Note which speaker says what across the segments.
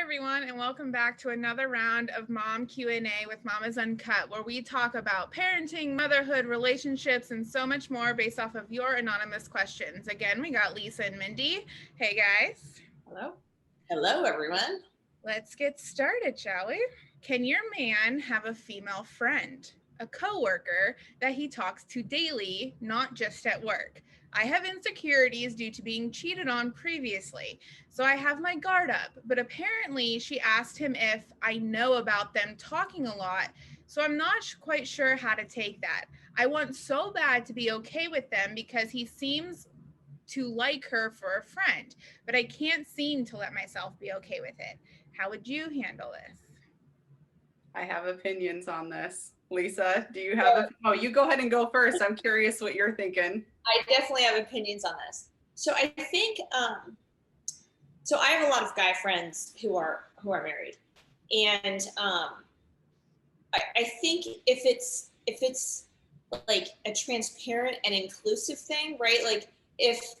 Speaker 1: everyone, and welcome back to another round of Mom Q&A with Mama's Uncut, where we talk about parenting, motherhood, relationships, and so much more based off of your anonymous questions. Again, we got Lisa and Mindy. Hey, guys.
Speaker 2: Hello. Hello, everyone.
Speaker 1: Let's get started, shall we? Can your man have a female friend, a coworker that he talks to daily, not just at work? I have insecurities due to being cheated on previously, so I have my guard up. But apparently she asked him if I know about them talking a lot, so I'm not quite sure how to take that. I want so bad to be okay with them because he seems to like her for a friend, but I can't seem to let myself be okay with it. How would you handle this?
Speaker 2: I have opinions on this. Lisa, do you have Oh, you go ahead and go first. I'm curious what you're thinking.
Speaker 3: I definitely have opinions on this. So I think, so I have a lot of guy friends who are married, and I think if it's like a transparent and inclusive thing, right? Like if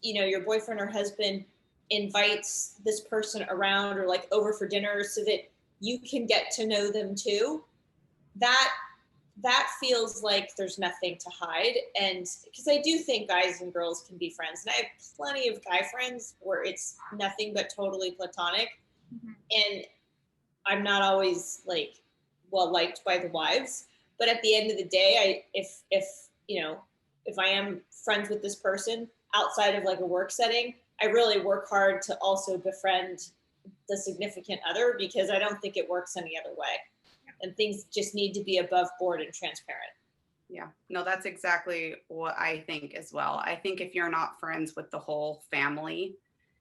Speaker 3: you know your boyfriend or husband invites this person around or like over for dinner so that you can get to know them too, that feels like there's nothing to hide. And because I do think guys and girls can be friends, and I have plenty of guy friends where it's nothing but totally platonic. Mm-hmm. And I'm not always like well liked by the wives, but at the end of the day, if I am friends with this person outside of like a work setting, I really work hard to also befriend the significant other, because I don't think it works any other way. And things just need to be above board and transparent.
Speaker 2: Yeah, no, that's exactly what I think as well. I think if you're not friends with the whole family,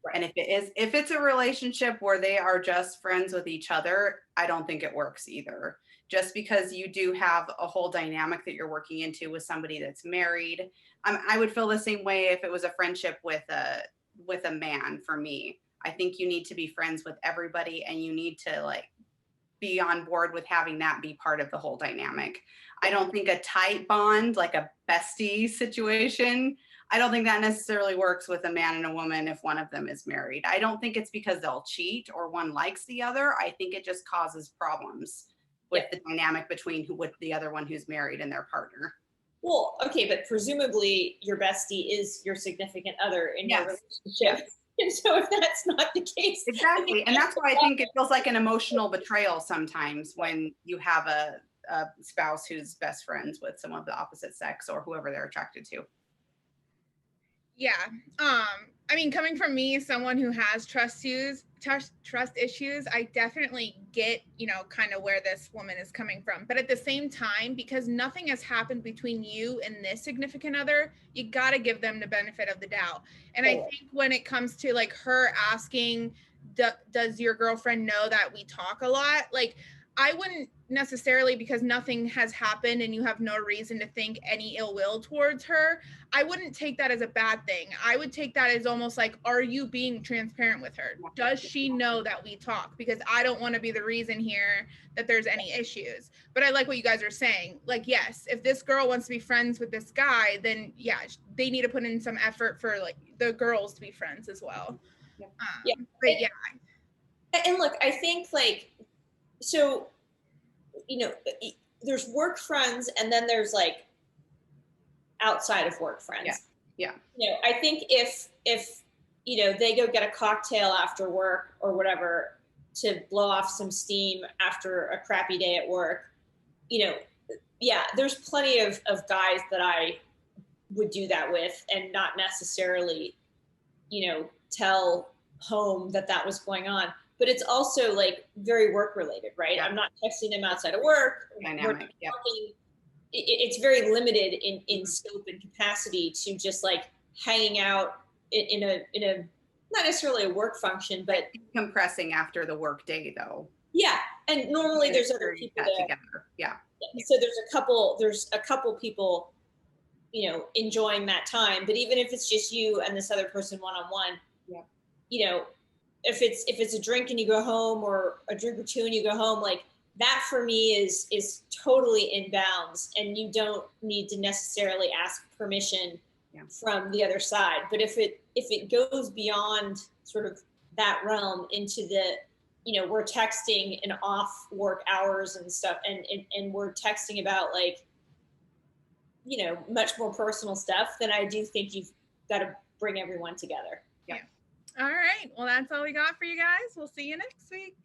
Speaker 2: right, and if it's a relationship where they are just friends with each other, I don't think it works either. Just because you do have a whole dynamic that you're working into with somebody that's married. I would feel the same way if it was a friendship with a man. For me, I think you need to be friends with everybody, and you need to like be on board with having that be part of the whole dynamic. I don't think a tight bond, like a bestie situation, I don't think that necessarily works with a man and a woman if one of them is married. I don't think it's because they'll cheat or one likes the other. I think it just causes problems with the dynamic between with the other one who's married and their partner.
Speaker 3: Well, okay, but presumably your bestie is your significant other in your relationship. And so if that's not the case.
Speaker 2: Exactly. And that's why I think it feels like an emotional betrayal sometimes when you have a spouse who's best friends with someone of the opposite sex or whoever they're attracted to.
Speaker 1: Yeah. I mean, coming from me, someone who has trust issues, I definitely get, kind of where this woman is coming from. But at the same time, because nothing has happened between you and this significant other, you got to give them the benefit of the doubt. And I think when it comes to like her asking, does your girlfriend know that we talk a lot? Like, I wouldn't necessarily, because nothing has happened and you have no reason to think any ill will towards her, I wouldn't take that as a bad thing. I would take that as almost like, are you being transparent with her? Does she know that we talk? Because I don't want to be the reason here that there's any issues. But I like what you guys are saying. Like, yes, if this girl wants to be friends with this guy, then yeah, they need to put in some effort for like the girls to be friends as well. But yeah.
Speaker 3: And look, I think like, so, there's work friends and then there's like outside of work friends.
Speaker 2: Yeah.
Speaker 3: I think if they go get a cocktail after work or whatever to blow off some steam after a crappy day at work, there's plenty of guys that I would do that with and not necessarily, tell home that was going on. But it's also like very work related, right? Yeah. I'm not texting them outside of work.
Speaker 2: Dynamic. Yeah.
Speaker 3: It's very limited in scope and capacity to just like hanging out in a not necessarily a work function, but
Speaker 2: compressing after the work day though.
Speaker 3: Yeah. And normally there's other people there.
Speaker 2: Together. Yeah.
Speaker 3: So there's a couple people, enjoying that time. But even if it's just you and this other person one-on-one, if it's a drink and you go home, or a drink or two and you go home, like that for me is totally in bounds, and you don't need to necessarily ask permission from the other side. But if it goes beyond sort of that realm into the, you know, we're texting in off work hours and stuff, and we're texting about like, you know, much more personal stuff, then I do think you've got to bring everyone together.
Speaker 2: Yeah.
Speaker 1: All right. Well, that's all we got for you guys. We'll see you next week.